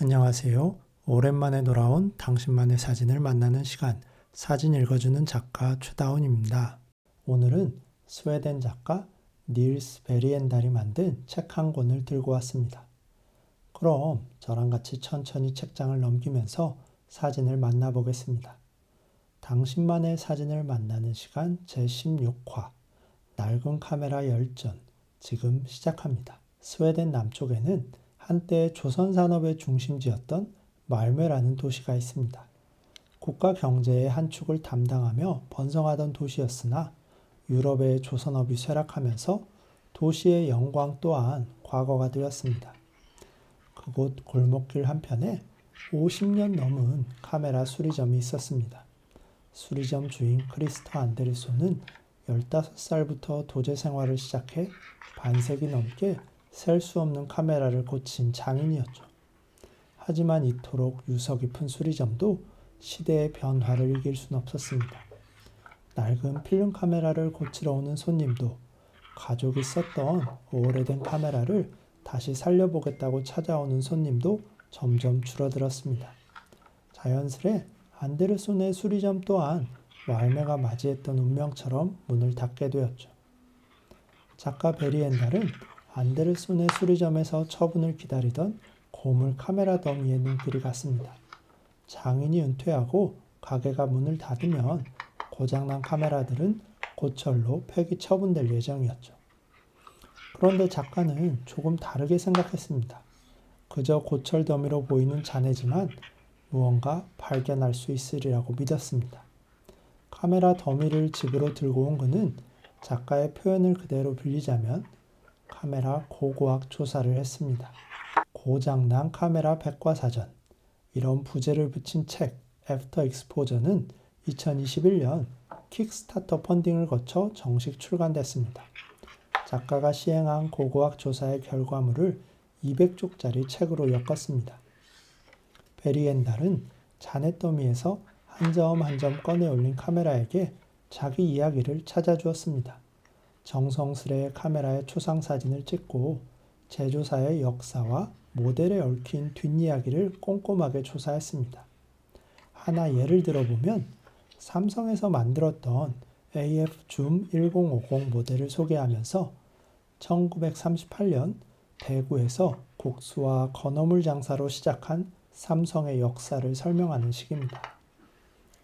안녕하세요. 오랜만에 돌아온 당신만의 사진을 만나는 시간, 사진 읽어주는 작가 최다운입니다. 오늘은 스웨덴 작가 닐스 베리엔달이 만든 책 한 권을 들고 왔습니다. 그럼 저랑 같이 천천히 책장을 넘기면서 사진을 만나보겠습니다. 당신만의 사진을 만나는 시간 제16화, 낡은 카메라 열전, 지금 시작합니다. 스웨덴 남쪽에는 한때 조선산업의 중심지였던 말메라는 도시가 있습니다. 국가 경제의 한 축을 담당하며 번성하던 도시였으나 유럽의 조선업이 쇠락하면서 도시의 영광 또한 과거가 되었습니다. 그곳 골목길 한편에 50년 넘은 카메라 수리점이 있었습니다. 수리점 주인 크리스터 안데르손은 15살부터 도제 생활을 시작해 반세기 넘게 셀 수 없는 카메라를 고친 장인이었죠. 하지만 이토록 유서 깊은 수리점도 시대의 변화를 이길 수는 없었습니다. 낡은 필름 카메라를 고치러 오는 손님도 가족이 썼던 오래된 카메라를 다시 살려보겠다고 찾아오는 손님도 점점 줄어들었습니다. 자연스레 안데르손의 수리점 또한 말메가 맞이했던 운명처럼 문을 닫게 되었죠. 작가 베리엔달은 안데르손의 수리점에서 처분을 기다리던 고물 카메라 더미의 눈길이 갔습니다. 장인이 은퇴하고 가게가 문을 닫으면 고장난 카메라들은 고철로 폐기 처분될 예정이었죠. 그런데 작가는 조금 다르게 생각했습니다. 그저 고철 더미로 보이는 잔해지만 무언가 발견할 수 있으리라고 믿었습니다. 카메라 더미를 집으로 들고 온 그는 작가의 표현을 그대로 빌리자면 카메라 고고학 조사를 했습니다. 고장난 카메라 백과사전, 이런 부제를 붙인 책 애프터 익스포저는 2021년 킥스타터 펀딩을 거쳐 정식 출간됐습니다. 작가가 시행한 고고학 조사의 결과물을 200쪽짜리 책으로 엮었습니다. 베리엔달은 잔해더미에서 한 점 한 점 꺼내 올린 카메라에게 자기 이야기를 찾아주었습니다. 정성스레 카메라의 초상사진을 찍고 제조사의 역사와 모델에 얽힌 뒷이야기를 꼼꼼하게 조사했습니다. 하나 예를 들어보면 삼성에서 만들었던 AF 줌 1050 모델을 소개하면서 1938년 대구에서 국수와 건어물 장사로 시작한 삼성의 역사를 설명하는 식입니다.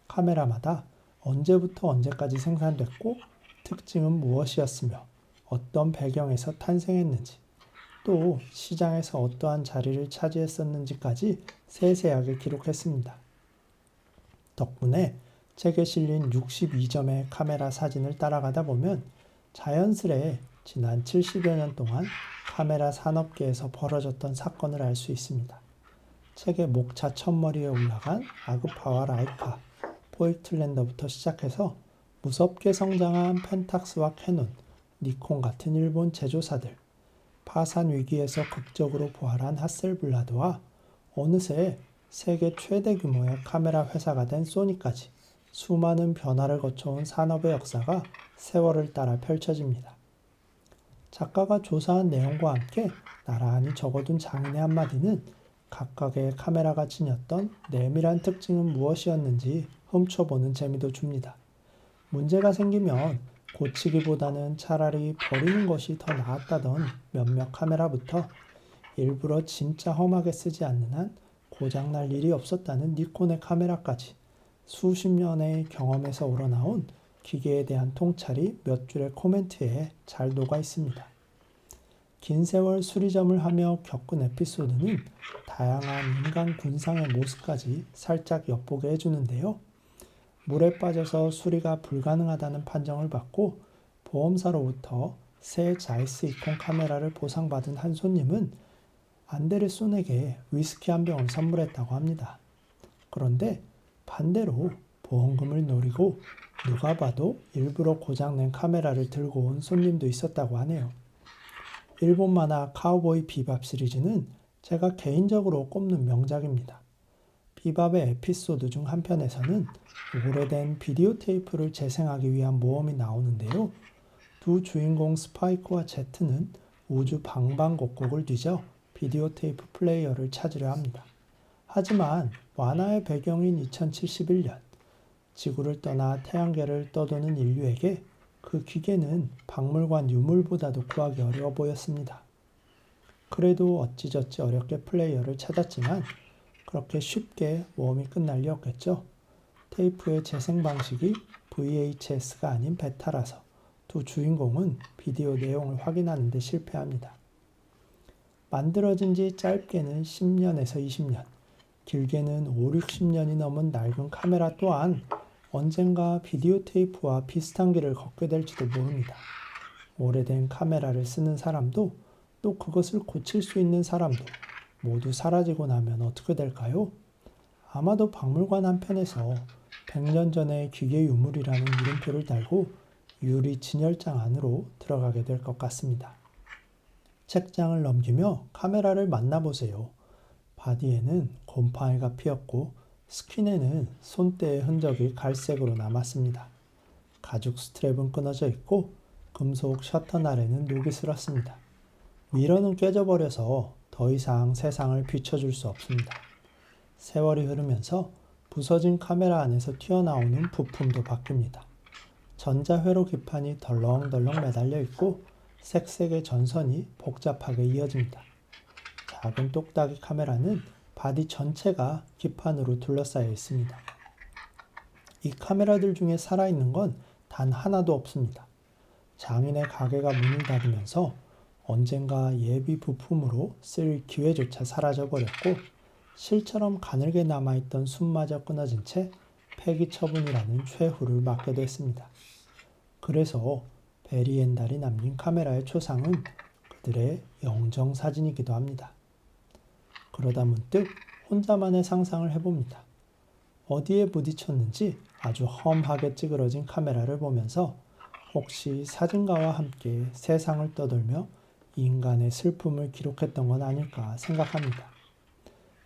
카메라마다 언제부터 언제까지 생산됐고 특징은 무엇이었으며 어떤 배경에서 탄생했는지, 또 시장에서 어떠한 자리를 차지했었는지까지 세세하게 기록했습니다. 덕분에 책에 실린 62점의 카메라 사진을 따라가다 보면 자연스레 지난 70여 년 동안 카메라 산업계에서 벌어졌던 사건을 알 수 있습니다. 책의 목차 첫머리에 올라간 아그파와 라이카, 포이틀랜더부터 시작해서 무섭게 성장한 펜탁스와 캐논, 니콘 같은 일본 제조사들, 파산 위기에서 극적으로 부활한 하셀블라드와 어느새 세계 최대 규모의 카메라 회사가 된 소니까지 수많은 변화를 거쳐온 산업의 역사가 세월을 따라 펼쳐집니다. 작가가 조사한 내용과 함께 나란히 적어둔 장인의 한마디는 각각의 카메라가 지녔던 내밀한 특징은 무엇이었는지 훔쳐보는 재미도 줍니다. 문제가 생기면 고치기보다는 차라리 버리는 것이 더 나았다던 몇몇 카메라부터 일부러 진짜 험하게 쓰지 않는 한 고장날 일이 없었다는 니콘의 카메라까지 수십 년의 경험에서 우러나온 기계에 대한 통찰이 몇 줄의 코멘트에 잘 녹아 있습니다. 긴 세월 수리점을 하며 겪은 에피소드는 다양한 인간 군상의 모습까지 살짝 엿보게 해주는데요. 물에 빠져서 수리가 불가능하다는 판정을 받고 보험사로부터 새 자이스 이콘 카메라를 보상받은 한 손님은 안데르손에게 위스키 한 병을 선물했다고 합니다. 그런데 반대로 보험금을 노리고 누가 봐도 일부러 고장낸 카메라를 들고 온 손님도 있었다고 하네요. 일본 만화 카우보이 비밥 시리즈는 제가 개인적으로 꼽는 명작입니다. 비밥의 에피소드 중 한 편에서는 오래된 비디오 테이프를 재생하기 위한 모험이 나오는데요. 두 주인공 스파이크와 제트는 우주 방방곡곡을 뒤져 비디오 테이프 플레이어를 찾으려 합니다. 하지만 만화의 배경인 2071년, 지구를 떠나 태양계를 떠도는 인류에게 그 기계는 박물관 유물보다도 구하기 어려워 보였습니다. 그래도 어찌저찌 어렵게 플레이어를 찾았지만 그렇게 쉽게 모험이 끝날 리 없겠죠. 테이프의 재생 방식이 VHS가 아닌 베타라서 두 주인공은 비디오 내용을 확인하는 데 실패합니다. 만들어진 지 짧게는 10년에서 20년, 길게는 5, 60년이 넘은 낡은 카메라 또한 언젠가 비디오 테이프와 비슷한 길을 걷게 될지도 모릅니다. 오래된 카메라를 쓰는 사람도 또 그것을 고칠 수 있는 사람도 모두 사라지고 나면 어떻게 될까요? 아마도 박물관 한편에서 100년 전의 기계 유물이라는 이름표를 달고 유리 진열장 안으로 들어가게 될 것 같습니다. 책장을 넘기며 카메라를 만나보세요. 바디에는 곰팡이가 피었고 스킨에는 손때의 흔적이 갈색으로 남았습니다. 가죽 스트랩은 끊어져 있고 금속 셔터날에는 녹이 슬었습니다. 미러는 깨져버려서 더 이상 세상을 비춰줄 수 없습니다. 세월이 흐르면서 부서진 카메라 안에서 튀어나오는 부품도 바뀝니다. 전자회로 기판이 덜렁덜렁 매달려 있고 색색의 전선이 복잡하게 이어집니다. 작은 똑딱이 카메라는 바디 전체가 기판으로 둘러싸여 있습니다. 이 카메라들 중에 살아있는 건 단 하나도 없습니다. 장인의 가게가 문을 닫으면서 언젠가 예비 부품으로 쓸 기회조차 사라져버렸고 실처럼 가늘게 남아있던 숨마저 끊어진 채 폐기 처분이라는 최후를 맞게 됐습니다. 그래서 베리엔달이 남긴 카메라의 초상은 그들의 영정사진이기도 합니다. 그러다 문득 혼자만의 상상을 해봅니다. 어디에 부딪혔는지 아주 험하게 찌그러진 카메라를 보면서 혹시 사진가와 함께 세상을 떠돌며 인간의 슬픔을 기록했던 건 아닐까 생각합니다.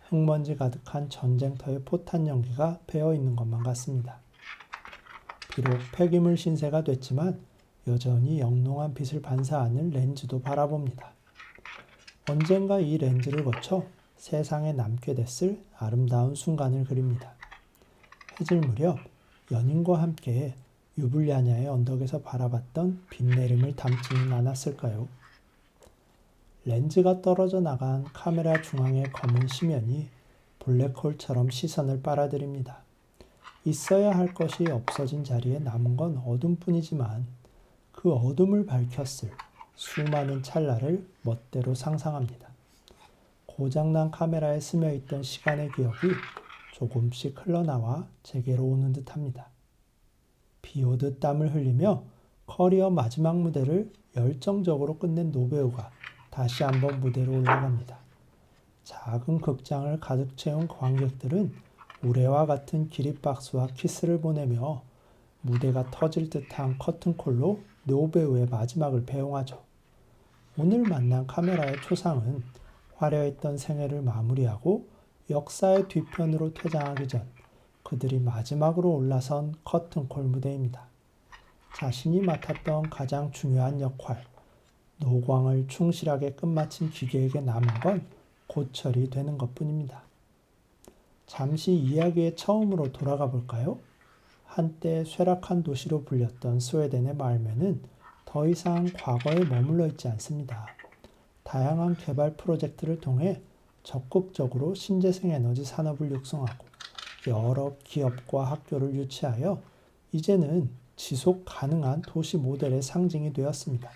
흙먼지 가득한 전쟁터의 포탄 연기가 배어있는 것만 같습니다. 비록 폐기물 신세가 됐지만 여전히 영롱한 빛을 반사하는 렌즈도 바라봅니다. 언젠가 이 렌즈를 거쳐 세상에 남게 됐을 아름다운 순간을 그립니다. 해질 무렵 연인과 함께 유블리아냐의 언덕에서 바라봤던 빛내림을 담지는 않았을까요? 렌즈가 떨어져 나간 카메라 중앙의 검은 심연이 블랙홀처럼 시선을 빨아들입니다. 있어야 할 것이 없어진 자리에 남은 건 어둠뿐이지만 그 어둠을 밝혔을 수많은 찰나를 멋대로 상상합니다. 고장난 카메라에 스며있던 시간의 기억이 조금씩 흘러나와 제게로 오는 듯합니다. 비 오듯 땀을 흘리며 커리어 마지막 무대를 열정적으로 끝낸 노배우가 다시 한번 무대로 올라갑니다. 작은 극장을 가득 채운 관객들은 우레와 같은 기립박수와 키스를 보내며 무대가 터질 듯한 커튼콜로 노배우의 마지막을 배웅하죠. 오늘 만난 카메라의 초상은 화려했던 생애를 마무리하고 역사의 뒤편으로 퇴장하기 전 그들이 마지막으로 올라선 커튼콜 무대입니다. 자신이 맡았던 가장 중요한 역할, 노광을 충실하게 끝마친 기계에게 남은 건 고철이 되는 것뿐입니다. 잠시 이야기의 처음으로 돌아가 볼까요? 한때 쇠락한 도시로 불렸던 스웨덴의 말메는 더 이상 과거에 머물러 있지 않습니다. 다양한 개발 프로젝트를 통해 적극적으로 신재생 에너지 산업을 육성하고 여러 기업과 학교를 유치하여 이제는 지속 가능한 도시 모델의 상징이 되었습니다.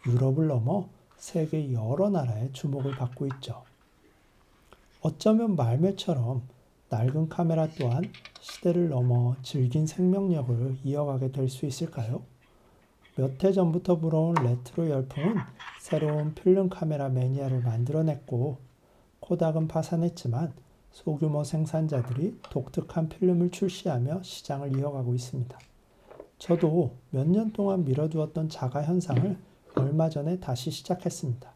유럽을 넘어 세계 여러 나라의 주목을 받고 있죠. 어쩌면 말매처럼 낡은 카메라 또한 시대를 넘어 질긴 생명력을 이어가게 될 수 있을까요? 몇 해 전부터 불어온 레트로 열풍은 새로운 필름 카메라 매니아를 만들어냈고 코닥은 파산했지만 소규모 생산자들이 독특한 필름을 출시하며 시장을 이어가고 있습니다. 저도 몇 년 동안 미뤄두었던 자가 현상을 얼마 전에 다시 시작했습니다.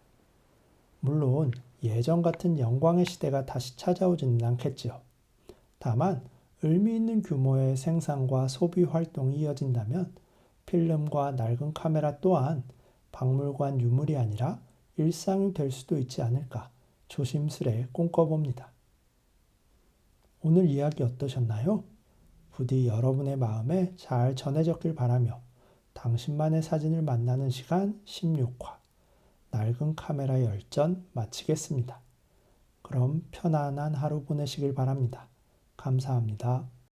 물론 예전 같은 영광의 시대가 다시 찾아오지는 않겠지요. 다만 의미 있는 규모의 생산과 소비 활동이 이어진다면 필름과 낡은 카메라 또한 박물관 유물이 아니라 일상이 될 수도 있지 않을까 조심스레 꿈꿔봅니다. 오늘 이야기 어떠셨나요? 부디 여러분의 마음에 잘 전해졌길 바라며 당신만의 사진을 만나는 시간 16화 낡은 카메라 열전 마치겠습니다. 그럼 편안한 하루 보내시길 바랍니다. 감사합니다.